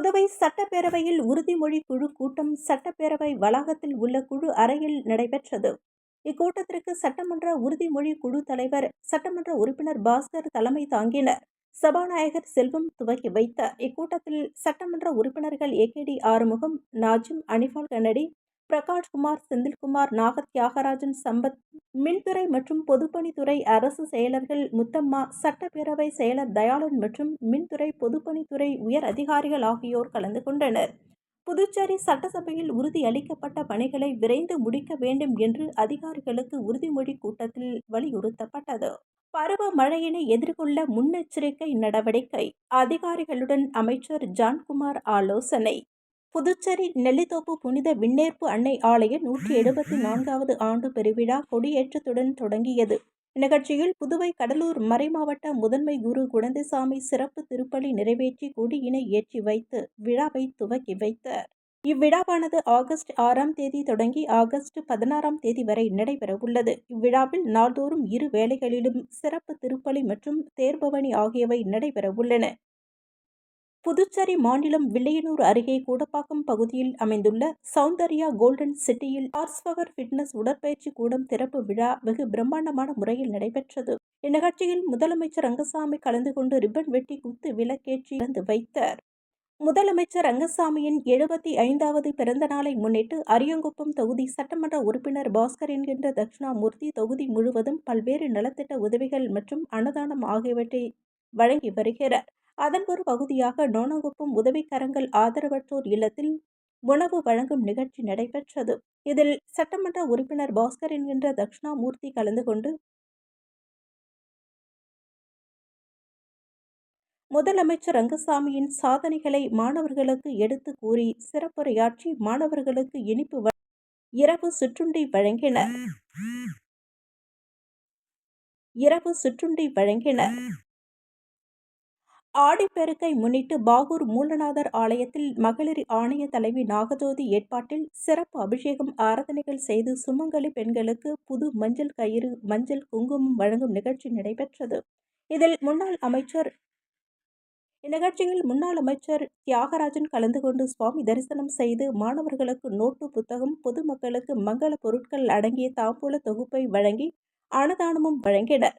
புதுவை சட்டப்பேரவையில் உறுதிமொழி குழு கூட்டம் சட்டப்பேரவை வளாகத்தில் உள்ள குழு அறையில் நடைபெற்றது. இக்கூட்டத்திற்கு சட்டமன்ற உறுதிமொழி குழு தலைவர், சட்டமன்ற உறுப்பினர் பாஸ்கர் தலைமை தாங்கினர். சபாநாயகர் செல்வம் துவக்கி வைத்தார். இக்கூட்டத்தில் சட்டமன்ற உறுப்பினர்கள் ஏகேடி ஆறுமுகம், நாஜிம், அனிபால் கன்னடி, பிரகாஷ்குமார், செந்தில்குமார், நாகத் தியாகராஜன், சம்பத், மின்துறை மற்றும் பொதுப்பணித்துறை அரசு செயலர்கள் முத்தம்மா, சட்டப்பேரவை செயலர் தயாளன் மற்றும் மின்துறை பொதுப்பணித்துறை உயர் அதிகாரிகள் ஆகியோர் கலந்து கொண்டனர். புதுச்சேரி சட்டசபையில் உறுதியளிக்கப்பட்ட பணிகளை விரைந்து முடிக்க வேண்டும் என்று அதிகாரிகளுக்கு உறுதிமொழி கூட்டத்தில் வலியுறுத்தப்பட்டது. பருவ மழையினை எதிர்கொள்ள முன்னெச்சரிக்கை நடவடிக்கை, அதிகாரிகளுடன் அமைச்சர் ஜான்குமார் ஆலோசனை. புதுச்சேரி நெல்லித்தோப்பு புனித விண்ணேற்பு அன்னை ஆலய 174வது ஆண்டு பெருவிழா கொடியேற்றத்துடன் தொடங்கியது. இந்நிகழ்ச்சியில் புதுவை கடலூர் மறைமாவட்ட முதன்மை குரு குழந்தைசாமி சிறப்பு திருப்பலி நிறைவேற்றி கொடியினை ஏற்றி வைத்து விழாவை துவக்கி வைத்தார். இவ்விழாவானது ஆகஸ்ட் 6ஆம் தேதி தொடங்கி ஆகஸ்ட் 16ஆம் தேதி வரை நடைபெறவுள்ளது. இவ்விழாவில் நாள்தோறும் 2 வேளைகளிலும் சிறப்பு திருப்பலி மற்றும் தேர்பவனி ஆகியவை நடைபெறவுள்ளன. புதுச்சேரி மாநிலம் வில்லியனூர் அருகே கூடப்பாக்கம் பகுதியில் அமைந்துள்ள சௌந்தர்யா கோல்டன் சிட்டியில் ஹார்ஸ் பவர் ஃபிட்னஸ் உடற்பயிற்சி கூடம் திறப்பு விழா வெகு பிரம்மாண்டமான முறையில் நடைபெற்றது. இந்நிகழ்ச்சியில் முதலமைச்சர் ரங்கசாமி கலந்து கொண்டு ரிப்பன் வெட்டி குத்து விளக்கேற்றி திறந்து வைத்தார். முதலமைச்சர் ரங்கசாமியின் 75வது பிறந்த நாளை முன்னிட்டு அரியங்குப்பம் தொகுதி சட்டமன்ற உறுப்பினர் பாஸ்கர் என்கின்ற தட்சிணாமூர்த்தி தொகுதி முழுவதும் பல்வேறு நலத்திட்ட உதவிகள் மற்றும் அன்னதானம் ஆகியவற்றை வழங்கி வருகிறார். அதன் ஒரு பகுதியாக நோனாங்குப்பம் உதவிக்கரங்கள் ஆதரவற்றோர் இல்லத்தில் உணவு வழங்கும் நிகழ்ச்சி நடைபெற்றது. இதில் சட்டமன்ற உறுப்பினர் பாஸ்கர் என்கின்ற தட்சிணாமூர்த்தி கலந்து கொண்டு முதலமைச்சர் ரங்கசாமியின் சாதனைகளை மாணவர்களுக்கு எடுத்து கூறி சிறப்புரையாற்றி மாணவர்களுக்கு இனிப்பு இரவு சுற்றுண்டி வழங்கினர். ஆடிப்பெருக்கை முன்னிட்டு பாகூர் மூலநாதர் ஆலயத்தில் மகளிர் ஆணைய தலைவி நாகஜோதி ஏற்பாட்டில் சிறப்பு அபிஷேகம் ஆராதனைகள் செய்து சுமங்கலி பெண்களுக்கு புது மஞ்சள் கயிறு, மஞ்சள், குங்குமம் வழங்கும் நிகழ்ச்சி நடைபெற்றது. இந்நிகழ்ச்சியில் முன்னாள் அமைச்சர் தியாகராஜன் கலந்து கொண்டு சுவாமி தரிசனம் செய்து மாணவர்களுக்கு நோட்டு புத்தகம், பொதுமக்களுக்கு மங்கள பொருட்கள் அடங்கிய தாம்பூல தொகுப்பை வழங்கி அன்னதானமும் வழங்கினர்.